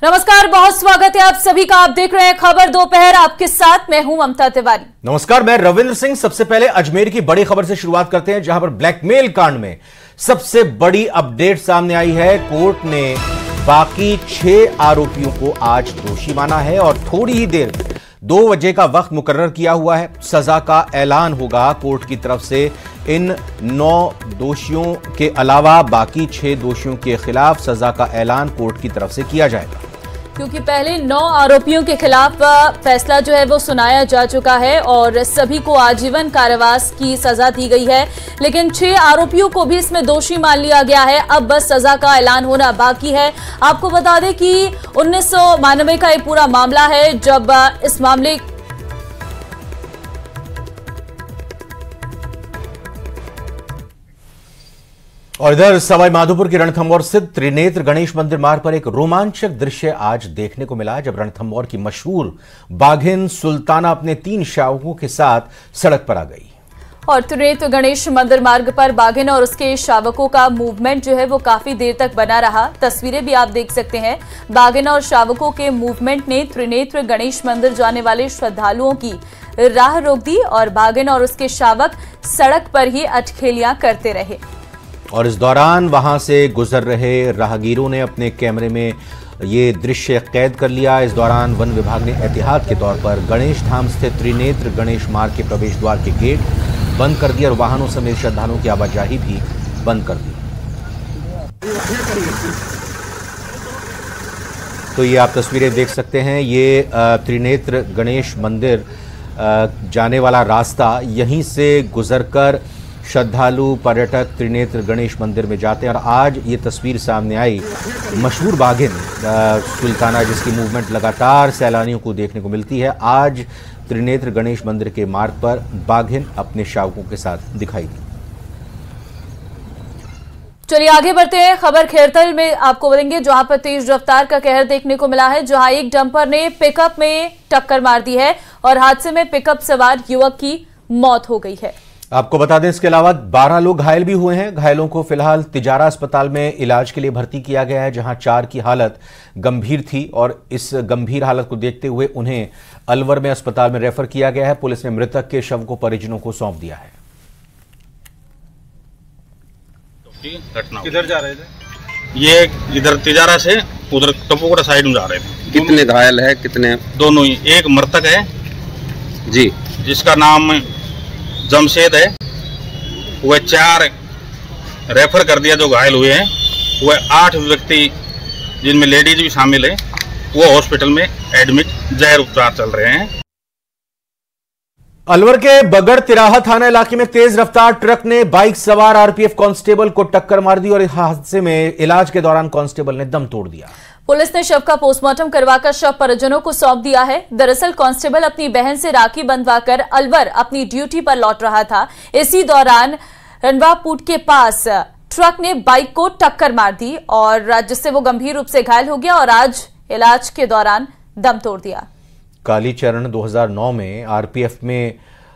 नमस्कार, बहुत स्वागत है आप सभी का। आप देख रहे हैं खबर दोपहर, आपके साथ मैं हूं ममता तिवारी। नमस्कार, मैं रविंद्र सिंह। सबसे पहले अजमेर की बड़ी खबर से शुरुआत करते हैं, जहां पर ब्लैकमेल कांड में सबसे बड़ी अपडेट सामने आई है। कोर्ट ने बाकी 6 आरोपियों को आज दोषी माना है और थोड़ी ही देर 2 बजे का वक्त मुकर्रर किया हुआ है। सजा का ऐलान होगा कोर्ट की तरफ से। इन 9 दोषियों के अलावा बाकी 6 दोषियों के खिलाफ सजा का ऐलान कोर्ट की तरफ से किया जाएगा, क्योंकि पहले 9 आरोपियों के खिलाफ फैसला जो है वो सुनाया जा चुका है और सभी को आजीवन कारावास की सजा दी गई है। लेकिन 6 आरोपियों को भी इसमें दोषी मान लिया गया है। अब बस सजा का ऐलान होना बाकी है। आपको बता दें कि 1992 का ये पूरा मामला है, जब इस मामले और इधर सवाई माधोपुर के रणथंभौर स्थित त्रिनेत्र गणेश मंदिर मार्ग पर एक रोमांचक दृश्य आज देखने को मिला, जब रणथंभौर की मशहूर बाघिन सुल्ताना अपने 3 शावकों के साथ सड़क पर आ गई। और त्रिनेत्र गणेश मंदिर मार्ग पर बाघिन और उसके शावकों का मूवमेंट जो है वो काफी देर तक बना रहा। तस्वीरें भी आप देख सकते हैं। बाघिन और शावकों के मूवमेंट ने त्रिनेत्र गणेश मंदिर जाने वाले श्रद्धालुओं की राह रोक दी और बाघिन और उसके शावक सड़क पर ही अटखेलियां करते रहे। और इस दौरान वहां से गुजर रहे राहगीरों ने अपने कैमरे में ये दृश्य कैद कर लिया। इस दौरान वन विभाग ने एहतियात के तौर पर गणेश धाम स्थित त्रिनेत्र गणेश मार्ग के प्रवेश द्वार के गेट बंद कर दिए और वाहनों समेत श्रद्धालुओं की आवाजाही भी बंद कर दी। तो ये आप तस्वीरें देख सकते हैं। ये त्रिनेत्र गणेश मंदिर जाने वाला रास्ता, यहीं से गुजरकर श्रद्धालु पर्यटक त्रिनेत्र गणेश मंदिर में जाते हैं। और आज ये तस्वीर सामने आई मशहूर बाघिन सुल्ताना, जिसकी मूवमेंट लगातार सैलानियों को देखने को मिलती है। आज त्रिनेत्र गणेश मंदिर के मार्ग पर बाघिन अपने शावकों के साथ दिखाई दी। चलिए आगे बढ़ते हैं। खबर खेरतल में आपको बताएंगे, जहां पर तेज रफ्तार का कहर देखने को मिला है, जहां एक डंपर ने पिकअप में टक्कर मार दी है और हादसे में पिकअप सवार युवक की मौत हो गई है। आपको बता दें, इसके अलावा 12 लोग घायल भी हुए हैं। घायलों को फिलहाल तिजारा अस्पताल में इलाज के लिए भर्ती किया गया है, जहां 4 की हालत गंभीर थी और इस गंभीर हालत को देखते हुए उन्हें अलवर में अस्पताल में रेफर किया गया है। पुलिस ने मृतक के शव को परिजनों को सौंप दिया है। किधर जा रहे थे? ये इधर तिजारा से उधर टपोकोटा साइड में जा रहे थे। कितने घायल है? कितने? दोनों ही। एक मृतक है जी, जिसका नाम जमशेद है। वह 4 रेफर कर दिया जो घायल हुए हैं। वह 8 व्यक्ति जिनमें लेडीज भी शामिल है, वो हॉस्पिटल में एडमिट जहर उपचार चल रहे हैं। अलवर के बगड़ तिराहा थाना इलाके में तेज रफ्तार ट्रक ने बाइक सवार आरपीएफ कांस्टेबल को टक्कर मार दी और इस हादसे में इलाज के दौरान कांस्टेबल ने दम तोड़ दिया। पुलिस ने शव का पोस्टमार्टम करवाकर शव परिजनों को सौंप दिया है। दरअसल कांस्टेबल अपनी बहन से राखी बंधवाकर अलवर अपनी ड्यूटी पर लौट रहा था। इसी दौरान रनवापुट के पास ट्रक ने बाइक को टक्कर मार दी और जिससे वो गंभीर रूप से घायल हो गया और आज इलाज के दौरान दम तोड़ दिया। कालीचरण 2009 में आरपीएफ में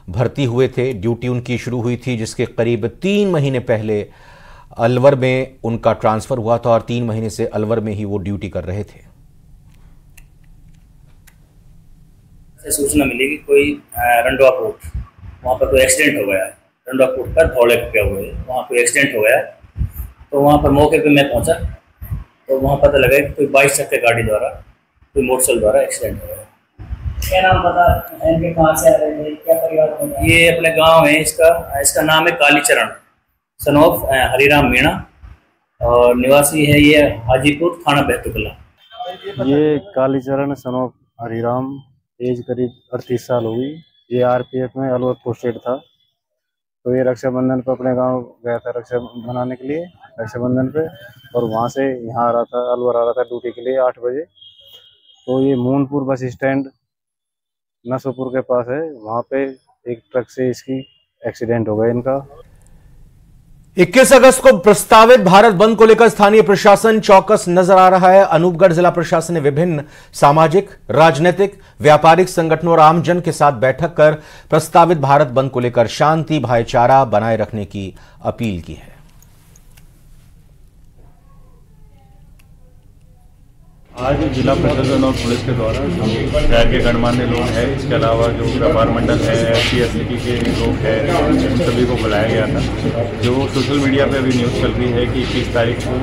भर्ती हुए थे। ड्यूटी उनकी शुरू हुई थी, जिसके करीब 3 महीने पहले अलवर में उनका ट्रांसफर हुआ था और 3 महीने से अलवर में ही वो ड्यूटी कर रहे थे। सूचना मिली कि कोई रंडवापुट वहाँ पर कोई एक्सीडेंट हो गया है। रंडवापुट पर धौले पे हुए वहाँ कोई एक्सीडेंट हो गया। तो वहाँ पर मौके पे मैं पहुँचा तो वहाँ पता लगा कि कोई 22 चक्के गाड़ी द्वारा, कोई मोटरसाइकिल द्वारा एक्सीडेंट हो गया। क्या नाम पता है? कहाँ से आ रहे थे? क्या परिवार? ये अपने गाँव है। इसका नाम है कालीचरण सन ऑफ हरिराम मीणा और निवासी है ये हाजीपुर थाना बैतुकला। ये Kalicharan son of Hariram, age करीब 38 साल हो गई। ये आरपीएफ में अलवर पोस्टेड था। तो ये रक्षाबंधन पर अपने गांव गया था रक्षा मनाने के लिए, रक्षाबंधन पे, और वहां से यहाँ आ रहा था, अलवर आ रहा था ड्यूटी के लिए 8 बजे। तो ये मूनपुर बस स्टैंड नसोपुर के पास है, वहाँ पे एक ट्रक से इसकी एक्सीडेंट हो गया इनका। 21 अगस्त को प्रस्तावित भारत बंद को लेकर स्थानीय प्रशासन चौकस नजर आ रहा है। अनूपगढ़ जिला प्रशासन ने विभिन्न सामाजिक, राजनीतिक, व्यापारिक संगठनों और आमजन के साथ बैठक कर प्रस्तावित भारत बंद को लेकर शांति, भाईचारा बनाए रखने की अपील की है। आज जिला प्रशासन और पुलिस के द्वारा जो शहर के गणमान्य लोग हैं, इसके अलावा जो व्यापार मंडल है, SC/ST के लोग हैं, इन सभी को बुलाया गया था। जो सोशल मीडिया पे अभी न्यूज़ चल रही है कि 21 तारीख को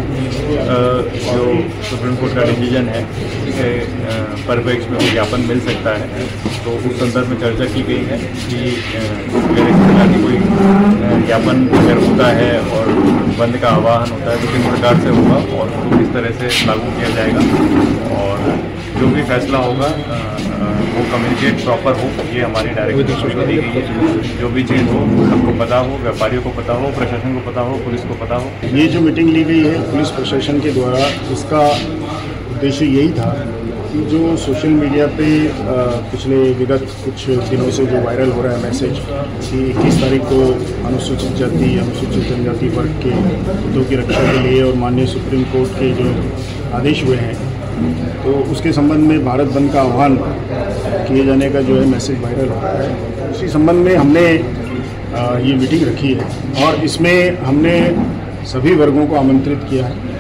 जो सुप्रीम कोर्ट का डिसीजन है उसके परिप्रेक्ष्य में ज्ञापन मिल सकता है, तो उस संदर्भ में चर्चा की गई है कि अगर इस तरह की कोई ज्ञापन अगर होता है और बंद का आह्वान होता है तो किस प्रकार से होगा और उसको किस तरह से लागू किया जाएगा और जो भी फैसला होगा वो कम्युनिकेट प्रॉपर हो, ये हमारी डायरेक्ट सूचना दी गई है। जो भी चीज़ हो सबको पता हो, व्यापारियों को पता हो, प्रशासन को पता हो, पुलिस को पता हो। ये जो मीटिंग ली गई है पुलिस प्रशासन के द्वारा, इसका उद्देश्य यही था कि जो सोशल मीडिया पे पिछले विगत कुछ दिनों से जो वायरल हो रहा है मैसेज कि 21 तारीख को अनुसूचित जाति, अनुसूचित जनजाति वर्ग के हितों की रक्षा के लिए और माननीय सुप्रीम कोर्ट के जो आदेश हुए हैं, तो उसके संबंध में भारत बंद का आह्वान किए जाने का जो है मैसेज वायरल हो रहा है। उसी संबंध में हमने ये मीटिंग रखी है और इसमें हमने सभी वर्गों को आमंत्रित किया है।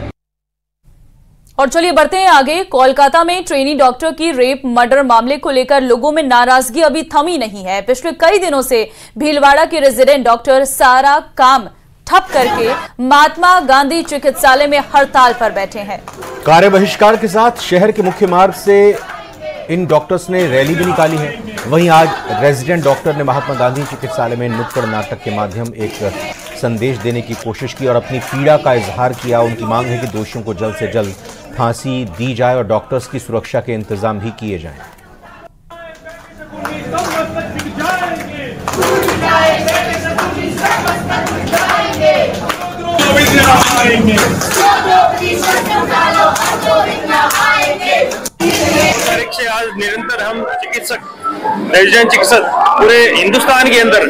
और चलिए बढ़ते हैं आगे। कोलकाता में ट्रेनी डॉक्टर की रेप मर्डर मामले को लेकर लोगों में नाराजगी अभी थमी नहीं है। पिछले कई दिनों से भीलवाड़ा की रेजिडेंट डॉक्टर सारा काम ठप करके महात्मा गांधी चिकित्सालय में हड़ताल पर बैठे हैं। कार्य बहिष्कार के साथ शहर के मुख्य मार्ग से इन डॉक्टर्स ने रैली भी निकाली है। वहीं आज रेजिडेंट डॉक्टर ने महात्मा गांधी चिकित्सालय में नुक्कड़ नाटक के माध्यम एक संदेश देने की कोशिश की और अपनी पीड़ा का इजहार किया। उनकी मांग है कि दोषियों को जल्द से जल्द फांसी दी जाए और डॉक्टर्स की सुरक्षा के इंतजाम भी किए जाएं। से आज निरंतर हम चिकित्सक, रेजिडेंट चिकित्सक पूरे हिंदुस्तान के अंदर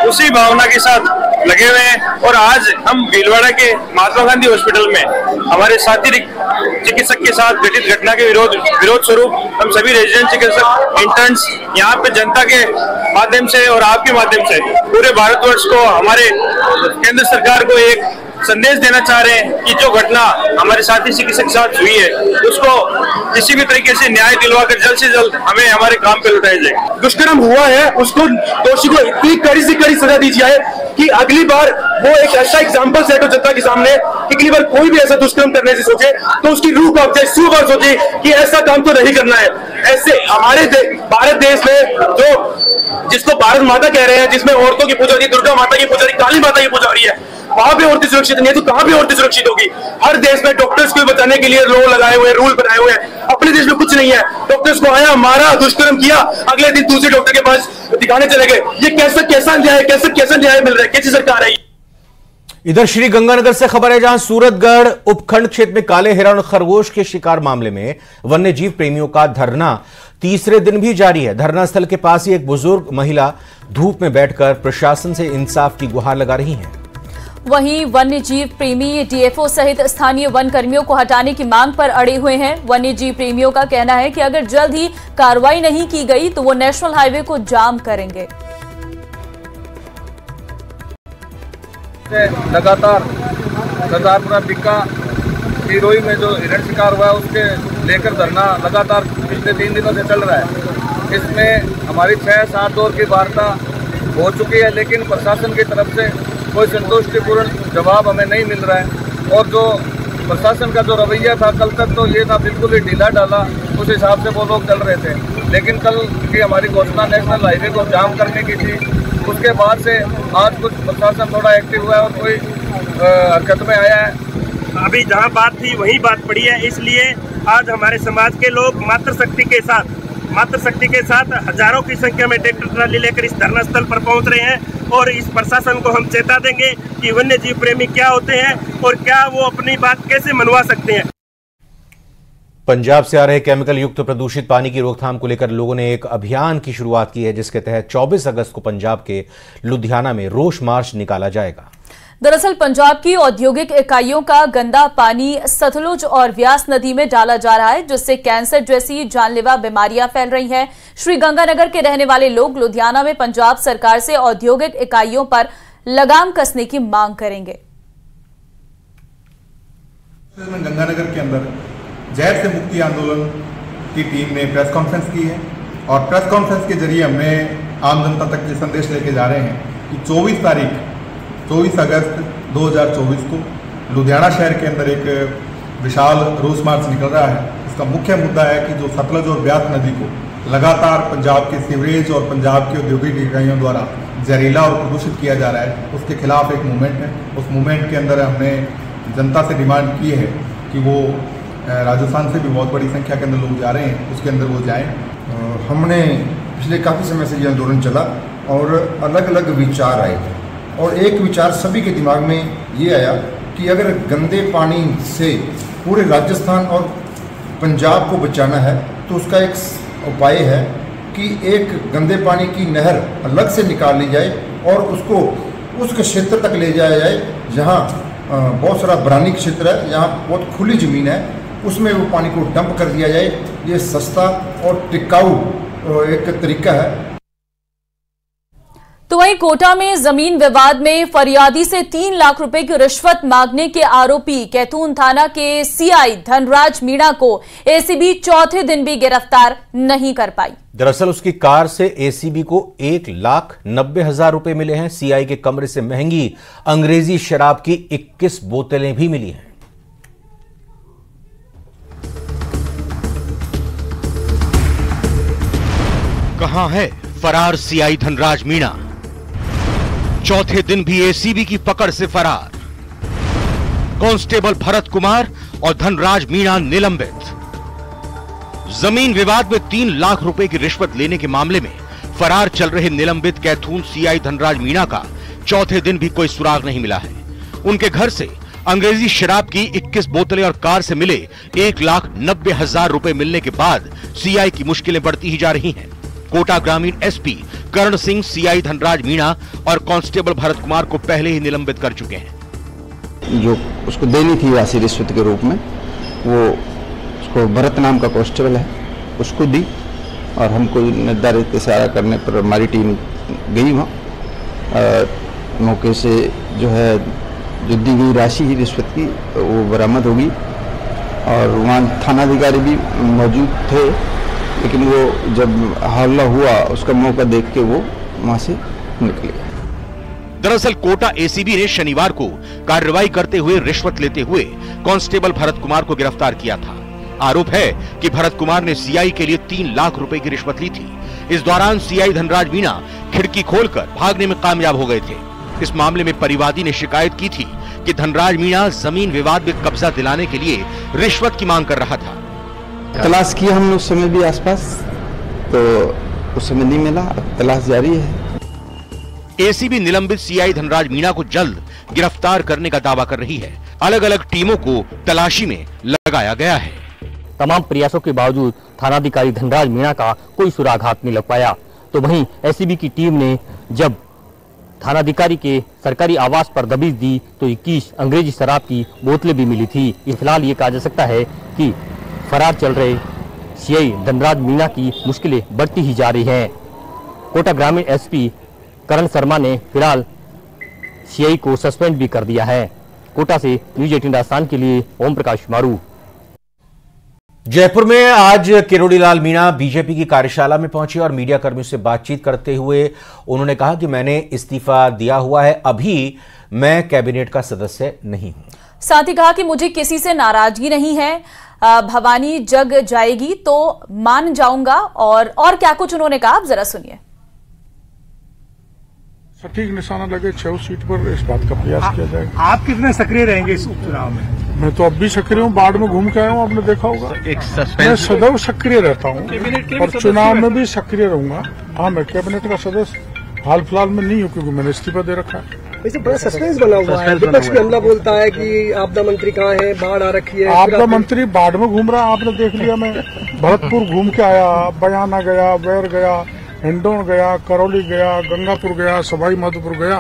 उसी भावना के साथ लगे हुए हैं और आज हम भीलवाड़ा के महात्मा गांधी हॉस्पिटल में हमारे साथी चिकित्सक के साथ घटित घटना के विरोध स्वरूप हम सभी रेजिडेंट चिकित्सक इंटर्न्स यहाँ पे जनता के माध्यम से और आपके माध्यम से पूरे भारतवर्ष को, हमारे केंद्र सरकार को एक संदेश देना चाह रहे हैं कि जो घटना हमारे साथी चिकित्सक के साथ हुई है उसको किसी भी तरीके से न्याय दिलवाकर जल्द से जल्द हमें हमारे काम पे लौटाया जाए। दुष्कर्म हुआ है, उसको दोषी को इतनी कड़ी से कड़ी सजा दी जाए कि अगली बार वो एक ऐसा एग्जाम्पल सेट हो जनता के सामने, अगली बार कोई भी ऐसा दुष्कर्म करने से सोचे तो उसकी रूह कांप जाए, सू बार सोचे कि ऐसा काम तो नहीं करना है। ऐसे हमारे भारत देश में जो जिसको भारत माता कह रहे हैं, जिसमें औरतों की पूजा हो रही है, दुर्गा माता की पूजा हो रही है, काली माता की पूजा हो रही है, वहां पे औरतें सुरक्षित नहीं है तो कहां पे औरतें सुरक्षित होगी। हर देश में डॉक्टर्स को बचाने के लिए लॉ लगाए हुए, रूल बनाए हुए हैं। अपने देश में कुछ नहीं है। डॉक्टर्स को आया, मारा, दुष्कर्म किया, अगले दिन दूसरे डॉक्टर के पास दिखाने चले गए। ये कैसा न्याय मिल रहा है? कैसी सरकार है? इधर श्री गंगानगर से खबर है, जहां सूरतगढ़ उपखंड क्षेत्र में काले हिरण खरगोश के शिकार मामले में वन्य जीव प्रेमियों का धरना तीसरे दिन भी जारी है। धरना स्थल के पास ही एक बुजुर्ग महिला धूप में बैठकर प्रशासन से इंसाफ की गुहार लगा रही हैं। वहीं वन्य जीव प्रेमी डीएफओ सहित स्थानीय वन कर्मियों को हटाने की मांग पर अड़े हुए हैं। वन्य जीव प्रेमियों का कहना है कि अगर जल्द ही कार्रवाई नहीं की गई तो वो नेशनल हाईवे को जाम करेंगे। लगातार सरदारपुरा बिक्का हिरोई में जो हिरण शिकार हुआ है उसके लेकर धरना लगातार पिछले 3 दिनों से चल रहा है। इसमें हमारी 6-7 दौर की वार्ता हो चुकी है, लेकिन प्रशासन की तरफ से कोई संतुष्टिपूर्ण जवाब हमें नहीं मिल रहा है। और जो प्रशासन का जो रवैया था कल तक तो ये था बिल्कुल ही ढीला ढाला, उस हिसाब से वो लोग चल रहे थे। लेकिन कल की हमारी घोषणा नेशनल हाईवे को जाम करने की थी, उसके बाद से आज कुछ प्रशासन थोड़ा एक्टिव हुआ है और कोई हरकत में आया है। अभी जहां बात थी वहीं बात पड़ी है, इसलिए आज हमारे समाज के लोग मातृशक्ति के साथ हजारों की संख्या में ट्रैक्टर ट्राली लेकर इस धरना स्थल पर पहुंच रहे हैं और इस प्रशासन को हम चेता देंगे कि वन्य जीव प्रेमी क्या होते हैं और क्या वो अपनी बात कैसे मनवा सकते हैं। पंजाब से आ रहे केमिकल युक्त प्रदूषित पानी की रोकथाम को लेकर लोगों ने एक अभियान की शुरुआत की है, जिसके तहत 24 अगस्त को पंजाब के लुधियाना में रोष मार्च निकाला जाएगा। दरअसल पंजाब की औद्योगिक इकाइयों का गंदा पानी सतलुज और व्यास नदी में डाला जा रहा है, जिससे कैंसर जैसी जानलेवा बीमारियां फैल रही हैं। श्री गंगानगर के रहने वाले लोग लुधियाना में पंजाब सरकार से औद्योगिक इकाइयों पर लगाम कसने की मांग करेंगे। गंगानगर के अंदर जहर से मुक्ति आंदोलन की टीम ने प्रेस कॉन्फ्रेंस की है और प्रेस कॉन्फ्रेंस के जरिए हमने आम जनता तक ये संदेश लेके जा रहे हैं कि 24 अगस्त 2024 को लुधियाना शहर के अंदर एक विशाल रोस मार्च निकल रहा है। इसका मुख्य मुद्दा है कि जो सतलज और ब्यास नदी को लगातार पंजाब के सीवरेज और पंजाब की औद्योगिक इकाइयों द्वारा जहरीला और प्रदूषित किया जा रहा है, उसके खिलाफ एक मूवमेंट है। उस मूवमेंट के अंदर हमने जनता से डिमांड की है कि वो राजस्थान से भी बहुत बड़ी संख्या के अंदर लोग जा रहे हैं, उसके अंदर वो जाएं। हमने पिछले काफ़ी समय से ये आंदोलन चला और अलग अलग विचार आए और एक विचार सभी के दिमाग में ये आया कि अगर गंदे पानी से पूरे राजस्थान और पंजाब को बचाना है तो उसका एक उपाय है कि एक गंदे पानी की नहर अलग से निकाल ली जाए और उसको उस क्षेत्र तक ले जाया जाए जहाँ बहुत सारा बरानी क्षेत्र है, जहाँ बहुत खुली ज़मीन है, उसमें वो पानी को डंप कर दिया जाए। ये सस्ता और टिकाऊ एक तरीका है। तो वहीं कोटा में जमीन विवाद में फरियादी से 3 लाख रुपए की रिश्वत मांगने के आरोपी कैथून थाना के सीआई धनराज मीणा को एसीबी चौथे दिन भी गिरफ्तार नहीं कर पाई। दरअसल उसकी कार से एसीबी को 1,90,000 रुपए मिले हैं। सीआई के कमरे से महंगी अंग्रेजी शराब की 21 बोतलें भी मिली हैं। कहां है फरार सीआई धनराज मीणा? चौथे दिन भी एसीबी की पकड़ से फरार। कांस्टेबल भरत कुमार और धनराज मीणा निलंबित। जमीन विवाद में 3 लाख रुपए की रिश्वत लेने के मामले में फरार चल रहे निलंबित कैथून सीआई धनराज मीणा का चौथे दिन भी कोई सुराग नहीं मिला है। उनके घर से अंग्रेजी शराब की 21 बोतलें और कार से मिले 1,90,000 रुपए मिलने के बाद सीआई की मुश्किलें बढ़ती ही जा रही हैं। कोटा ग्रामीण एसपी करण सिंह सीआई धनराज मीणा और कांस्टेबल भरत कुमार को पहले ही निलंबित कर चुके हैं। जो उसको देनी थी राशि रिश्वत के रूप में, वो उसको भरत नाम का कांस्टेबल है, उसको दी और हमको निर्धारित इशारा करने पर हमारी टीम गई वहाँ। मौके से जो है जो दी गई राशि ही रिश्वत की वो बरामद होगी और वहाँ थानाधिकारी भी मौजूद थे, लेकिन वो जब हल्ला हुआ उसका मौका देख के वो वहां से निकल गया। दरअसल कोटा एसीबी ने शनिवार को कार्रवाई करते हुए रिश्वत लेते हुए कांस्टेबल भरत कुमार को गिरफ्तार किया था। आरोप है कि भरत कुमार ने सीआई के लिए 3 लाख रुपए की रिश्वत ली थी। इस दौरान सीआई धनराज मीणा खिड़की खोलकर भागने में कामयाब हो गए थे। इस मामले में परिवादी ने शिकायत की थी कि धनराज मीणा जमीन विवाद में कब्जा दिलाने के लिए रिश्वत की मांग कर रहा था। तलाश किया हमने उस समय भी आसपास, तो उस समय नहीं मिला। अब तलाश जारी है। एसीबी निलंबित सीआई धनराज मीणा को जल्द गिरफ्तार करने का दावा कर रही है। अलग अलग टीमों को तलाशी में लगाया गया है। तमाम प्रयासों के बावजूद थानाधिकारी धनराज मीणा का कोई सुराग हाथ नहीं लग पाया। तो वहीं एसीबी की टीम ने जब थानाधिकारी के सरकारी आवास पर दबिश दी तो 21 अंग्रेजी शराब की बोतलें भी मिली थी। फिलहाल ये कहा जा सकता है कि फरार चल रहे सीआई धनराज मीणा की मुश्किलें बढ़ती ही जा रही हैं। कोटा ग्रामीण एसपी करण शर्मा ने फिलहाल सीआई को सस्पेंड भी कर दिया है। कोटा से न्यूज 18 राजस्थान के लिए ओम प्रकाश मारू। जयपुर में आज किरोड़ीलाल मीणा बीजेपी की कार्यशाला में पहुंचे और मीडिया कर्मियों से बातचीत करते हुए उन्होंने कहा कि मैंने इस्तीफा दिया हुआ है, अभी मैं कैबिनेट का सदस्य नहीं हूं। साथ ही कहा कि मुझे किसी से नाराजगी नहीं है, भवानी जग जाएगी तो मान जाऊंगा और क्या कुछ उन्होंने कहा, आप जरा सुनिए। सटीक निशाना लगे 6 सीट पर इस बात का प्रयास किया जाएगा। आप कितने सक्रिय रहेंगे इस उपचुनाव में? मैं तो अब भी सक्रिय हूँ, बाढ़ में घूम के आया हूँ, आपने देखा होगा। मैं सदैव सक्रिय रहता हूँ और चुनाव में भी सक्रिय रहूंगा। हाँ, मैं कैबिनेट का सदस्य हाल फिलहाल में नहीं हूँ क्योंकि मैंने इस्तीफा दे रखा है। वैसे बड़ा सस्पेंस बना हुआ है, विपक्ष भी हमला बोलता है कि आपदा मंत्री कहाँ है, बाढ़ आ रखी है। आपदा मंत्री बाढ़ में घूम रहा है, आपने देख लिया। मैं भरतपुर घूम के आया, बयाना गया, बैर गया, हिंडौन गया, करौली गया, गंगापुर गया, सवाई माधोपुर गया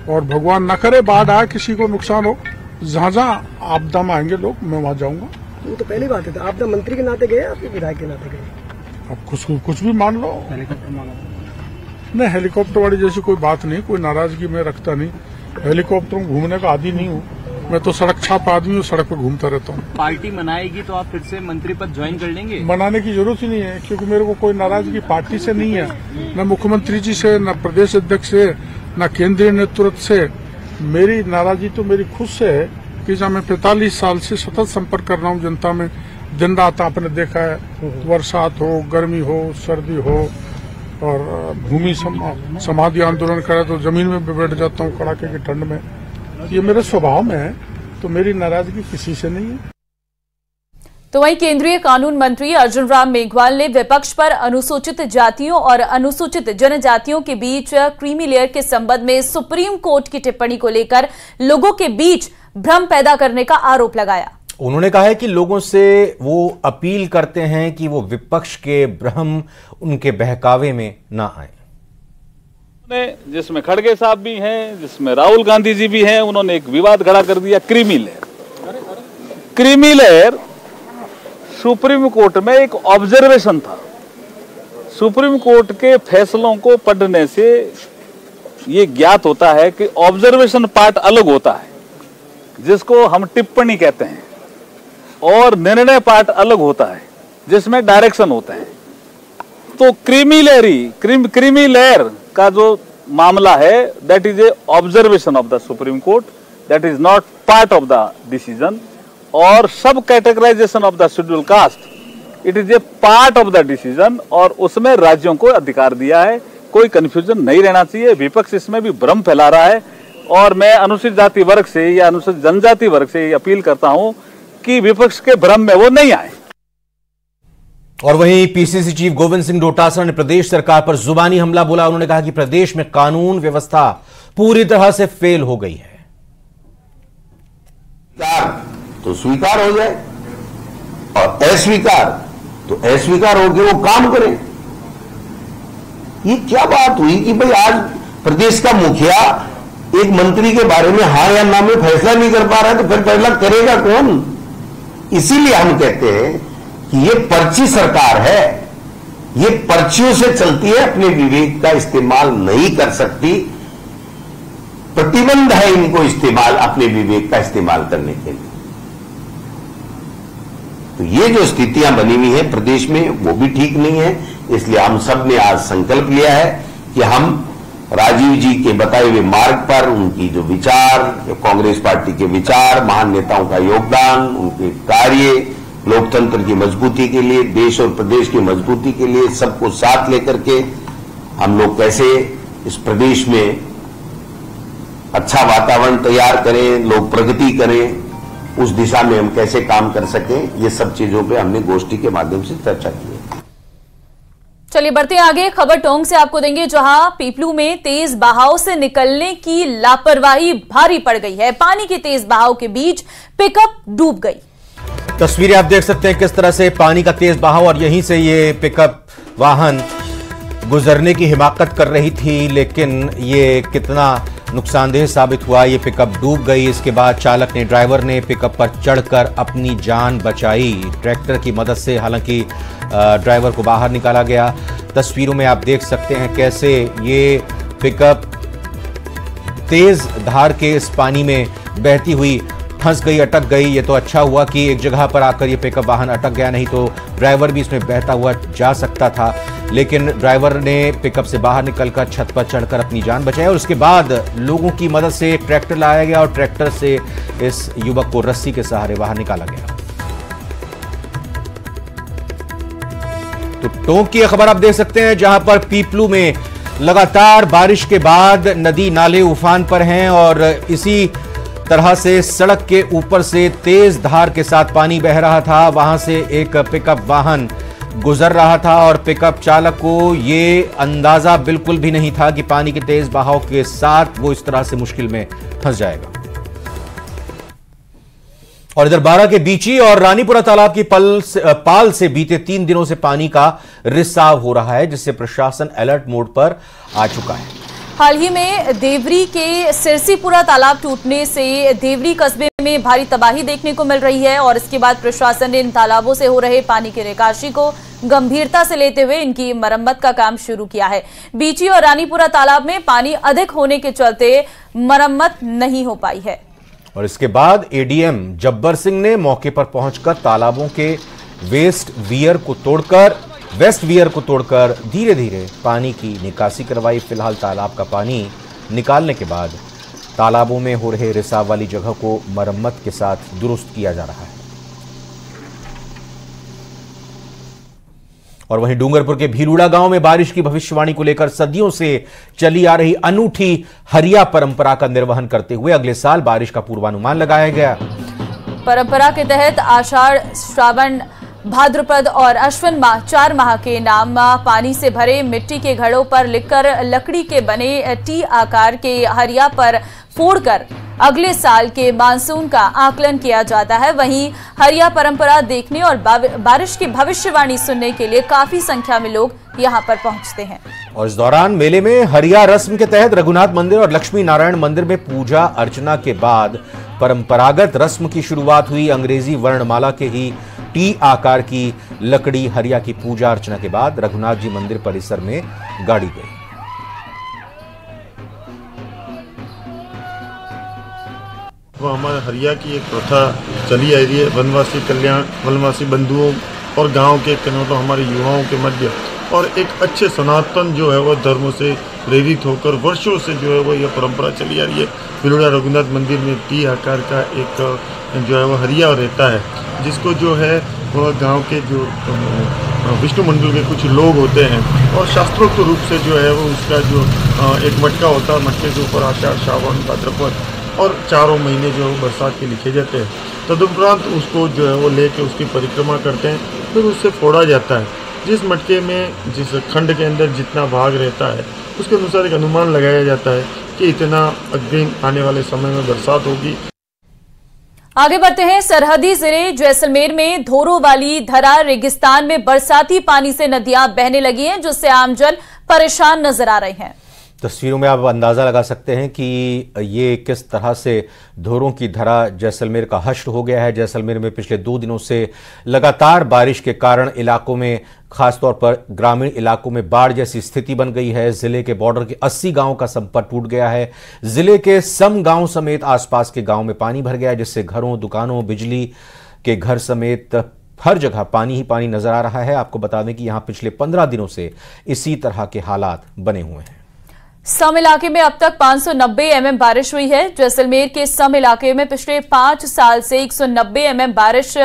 और भगवान न करे बाढ़ आए, किसी को नुकसान हो, जहाँ जहाँ आपदा में आएंगे लोग मैं वहाँ जाऊंगा। वो तो पहली बात है, आपदा मंत्री के नाते गए, आपके विधायक के नाते गए? अब कुछ भी मान लो। नहीं, हेलीकॉप्टर वाली जैसी कोई बात नहीं, कोई नाराजगी मैं रखता नहीं। हेलीकॉप्टर में घूमने का आदी नहीं हूँ। मैं तो सड़क छाप आदमी हूँ, सड़क पर घूमता रहता हूँ। पार्टी मनाएगी तो आप फिर से मंत्री पद ज्वाइन कर लेंगे? मनाने की जरूरत ही नहीं है, क्योंकि मेरे को कोई नाराजगी पार्टी से नहीं है, न मुख्यमंत्री जी से, न प्रदेश अध्यक्ष से, न केंद्रीय नेतृत्व से। मेरी नाराजगी तो मेरी खुद से है कि जब मैं 45 साल से सतत संपर्क कर रहा हूँ जनता में, दिन रात आपने देखा है, बरसात हो, गर्मी हो, सर्दी हो, और भूमि समाधि आंदोलन करे तो जमीन में भी बैठ जाता हूँ कड़ाके की ठंड में। ये मेरे स्वभाव में है, तो मेरी नाराजगी किसी से नहीं है। तो वहीं केंद्रीय कानून मंत्री अर्जुन राम मेघवाल ने विपक्ष पर अनुसूचित जातियों और अनुसूचित जनजातियों के बीच क्रीमी लेयर के संबंध में सुप्रीम कोर्ट की टिप्पणी को लेकर लोगों के बीच भ्रम पैदा करने का आरोप लगाया। उन्होंने कहा है कि लोगों से वो अपील करते हैं कि वो विपक्ष के भ्रम उनके बहकावे में ना आए। जिसमें खड़गे साहब भी हैं, जिसमें राहुल गांधी जी भी हैं, उन्होंने एक विवाद खड़ा कर दिया creamy layer. Creamy layer supreme court में एक ऑब्जर्वेशन था। सुप्रीम कोर्ट के फैसलों को पढ़ने से ये ज्ञात होता है कि ऑब्जर्वेशन पार्ट अलग होता है, जिसको हम टिप्पणी कहते हैं, और निर्णय पार्ट अलग होता है, जिसमें डायरेक्शन होते हैं। तो क्रीमी लेयर का जो मामला है, that is a observation of the supreme court, that is not part of the decision. और subcategorization of the schedule caste, it is a part of the decision, और उसमें राज्यों को अधिकार दिया है। कोई कंफ्यूजन नहीं रहना चाहिए। विपक्ष इसमें भी भ्रम फैला रहा है, और मैं अनुसूचित जाति वर्ग से या अनुसूचित जनजाति वर्ग से अपील करता हूं कि विपक्ष के भ्रम में वो नहीं आए। और वहीं पीसीसी चीफ गोविंद सिंह डोटासरा ने प्रदेश सरकार पर जुबानी हमला बोला। उन्होंने कहा कि प्रदेश में कानून व्यवस्था पूरी तरह से फेल हो गई है। तो स्वीकार हो जाए, और अस्वीकार तो अस्वीकार होकर वो काम करें। ये क्या बात हुई कि भाई आज प्रदेश का मुखिया एक मंत्री के बारे में हाँ या ना में फैसला नहीं कर पा रहा है, तो फिर फैसला करेगा कौन? इसीलिए हम कहते हैं कि ये पर्ची सरकार है, ये पर्चियों से चलती है, अपने विवेक का इस्तेमाल नहीं कर सकती। प्रतिबंध है इनको इस्तेमाल, अपने विवेक का इस्तेमाल करने के लिए। तो ये जो स्थितियां बनी हुई है प्रदेश में, वो भी ठीक नहीं है। इसलिए हम सब ने आज संकल्प लिया है कि हम राजीव जी के बताए हुए मार्ग पर, उनकी जो विचार, जो कांग्रेस पार्टी के विचार, महान नेताओं का योगदान, उनके कार्य, लोकतंत्र की मजबूती के लिए, देश और प्रदेश की मजबूती के लिए, सबको साथ लेकर के हम लोग कैसे इस प्रदेश में अच्छा वातावरण तैयार करें, लोग प्रगति करें, उस दिशा में हम कैसे काम कर सकें, ये सब चीजों पे हमने गोष्ठी के माध्यम से चर्चा की है। चलिए बढ़ते आगे, खबर टोंक से आपको देंगे, जहां पीपलू में तेज बहाव से निकलने की लापरवाही भारी पड़ गई है। पानी के तेज बहाव के बीच पिकअप डूब गई। तस्वीरें आप देख सकते हैं किस तरह से पानी का तेज बहाव, और यहीं से ये पिकअप वाहन गुजरने की हिमाकत कर रही थी, लेकिन ये कितना नुकसानदेह साबित हुआ। ये पिकअप डूब गई। इसके बाद चालक ने, ड्राइवर ने पिकअप पर चढ़कर अपनी जान बचाई। ट्रैक्टर की मदद से हालांकि ड्राइवर को बाहर निकाला गया। तस्वीरों में आप देख सकते हैं कैसे ये पिकअप तेज धार के इस पानी में बहती हुई फंस गई, अटक गई। ये तो अच्छा हुआ कि एक जगह पर आकर ये पिकअप वाहन अटक गया, नहीं तो ड्राइवर भी इसमें बहता हुआ जा सकता था। लेकिन ड्राइवर ने पिकअप से बाहर निकलकर छत पर चढ़कर अपनी जान बचाई, और उसके बाद लोगों की मदद से एक ट्रैक्टर लाया गया, और ट्रैक्टर से इस युवक को रस्सी के सहारे बाहर निकाला गया। तो टोंक की खबर आप देख सकते हैं, जहां पर पीपलू में लगातार बारिश के बाद नदी नाले उफान पर हैं, और इसी तरह से सड़क के ऊपर से तेज धार के साथ पानी बह रहा था। वहां से एक पिकअप वाहन गुजर रहा था, और पिकअप चालक को ये अंदाजा बिल्कुल भी नहीं था कि पानी के तेज बहाव के साथ वो इस तरह से मुश्किल में फंस जाएगा। और इधर बारा के बीची और रानीपुरा तालाब की पाल से बीते 3 दिनों से पानी का रिसाव हो रहा है, जिससे प्रशासन अलर्ट मोड पर आ चुका है। हाल ही में देवरी के सिरसीपुरा तालाब टूटने से देवरी कस्बे में भारी तबाही देखने को मिल रही है, और इसके बाद प्रशासन ने इन तालाबों से हो रहे पानी की निकासी को गंभीरता से लेते हुए इनकी मरम्मत का काम शुरू किया है। बीची और रानीपुरा तालाब में पानी अधिक होने के चलते मरम्मत नहीं हो पाई है। और इसके बाद एडीएम जब्बर सिंह ने मौके पर पहुंचकर तालाबों के वेस्ट वियर को तोड़कर धीरे धीरे पानी की निकासी करवाई। फिलहाल तालाब का पानी निकालने के बाद तालाबों में हो रहे रिसाव वाली जगह को मरम्मत के साथ दुरुस्त किया जा रहा है। और वहीं डूंगरपुर के भीलुड़ा गांव में बारिश की भविष्यवाणी को लेकर सदियों से चली आ रही अनूठी हरिया परंपरा का निर्वहन करते हुए अगले साल बारिश का पूर्वानुमान लगाया गया। परंपरा के तहत आषाढ़, श्रावण, भाद्रपद और अश्विन माह 4 माह के नाम पानी से भरे मिट्टी के घड़ों पर लिखकर लकड़ी के बने टी आकार के हरिया पर फोड़कर अगले साल के मानसून का आकलन किया जाता है। वहीं हरिया परंपरा देखने और बारिश की भविष्यवाणी सुनने के लिए काफी संख्या में लोग यहां पर पहुंचते हैं। और इस दौरान मेले में हरिया रस्म के तहत रघुनाथ मंदिर और लक्ष्मी नारायण मंदिर में पूजा अर्चना के बाद परंपरागत रस्म की शुरुआत हुई। अंग्रेजी वर्णमाला के ही टी आकार की लकड़ी हरिया की पूजा अर्चना के बाद रघुनाथ जी मंदिर परिसर में गाड़ी गई। वो हमारे हरिया की एक प्रथा चली आ रही है। वनवासी कल्याण, वनवासी बंधुओं और गांव के कनौटों हमारे युवाओं के मध्य और एक अच्छे सनातन जो है वो धर्म से प्रेरित होकर वर्षों से जो है वो यह परंपरा चली आ रही है। भीलुड़ा रघुनाथ मंदिर में टी आकार का एक जो है वो हरिया रहता है, जिसको जो है वह गांव के जो विष्णु मंडल के कुछ लोग होते हैं और शास्त्रोक्त रूप से जो है वो उसका जो एक मटका होता है, मटके के ऊपर आषाढ़, श्रावण, भाद्रपद और 4 महीने जो है बरसात के लिखे जाते हैं। तदुपरांत उसको जो है वो लेके उसकी परिक्रमा करते हैं, फिर उससे फोड़ा जाता है। जिस मटके में जिस खंड के अंदर जितना भाग रहता है उसके अनुसार एक अनुमान लगाया जाता है कि इतना अग्रिम आने वाले समय में बरसात होगी। आगे बढ़ते हैं। सरहदी जिले जैसलमेर में धोरो वाली धरा रेगिस्तान में बरसाती पानी से नदियां बहने लगी हैं, जिससे आमजन परेशान नजर आ रहे हैं। तस्वीरों में आप अंदाजा लगा सकते हैं कि ये किस तरह से धोरों की धरा जैसलमेर का हश्र हो गया है। जैसलमेर में पिछले 2 दिनों से लगातार बारिश के कारण इलाकों में, खासतौर पर ग्रामीण इलाकों में बाढ़ जैसी स्थिति बन गई है। जिले के बॉर्डर के 80 गांवों का संपर्क टूट गया है। जिले के सम गांव समेत आसपास के गांव में पानी भर गया है, जिससे घरों, दुकानों, बिजली के घर समेत हर जगह पानी ही पानी नजर आ रहा है। आपको बता दें कि यहां पिछले 15 दिनों से इसी तरह के हालात बने हुए हैं। सम इलाके में अब तक 590 mm बारिश हुई है। जैसलमेर के सम इलाके में पिछले 5 साल से 190 mm बारिश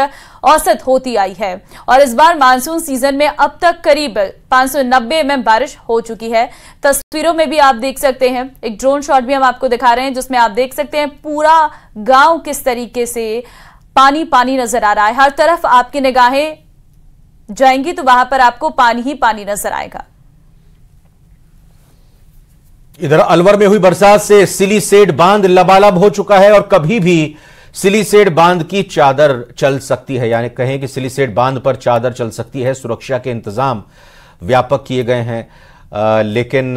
औसत होती आई है और इस बार मानसून सीजन में अब तक करीब 590 mm बारिश हो चुकी है। तस्वीरों में भी आप देख सकते हैं, एक ड्रोन शॉट भी हम आपको दिखा रहे हैं, जिसमें आप देख सकते हैं पूरा गांव किस तरीके से पानी पानी नजर आ रहा है। हर तरफ आपकी निगाहें जाएंगी तो वहां पर आपको पानी ही पानी नजर आएगा। इधर अलवर में हुई बरसात से सिलीसेड बांध लबालब हो चुका है और कभी भी सिलीसेड बांध की चादर चल सकती है, यानी कहें कि सिलीसेड बांध पर चादर चल सकती है। सुरक्षा के इंतजाम व्यापक किए गए हैं, लेकिन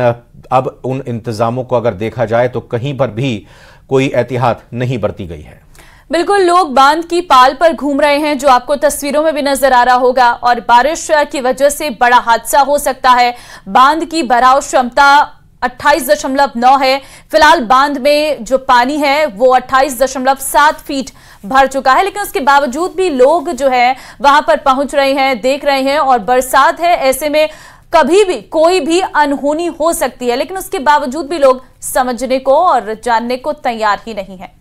अब उन इंतजामों को अगर देखा जाए तो कहीं पर भी कोई एहतियात नहीं बरती गई है। बिल्कुल, लोग बांध की पाल पर घूम रहे हैं, जो आपको तस्वीरों में भी नजर आ रहा होगा, और बारिश की वजह से बड़ा हादसा हो सकता है। बांध की भराव क्षमता 28.9 है। फिलहाल बांध में जो पानी है वो 28.7 फीट भर चुका है, लेकिन उसके बावजूद भी लोग जो है वहां पर पहुंच रहे हैं, देख रहे हैं। और बरसात है, ऐसे में कभी भी कोई भी अनहोनी हो सकती है, लेकिन उसके बावजूद भी लोग समझने को और जानने को तैयार ही नहीं है।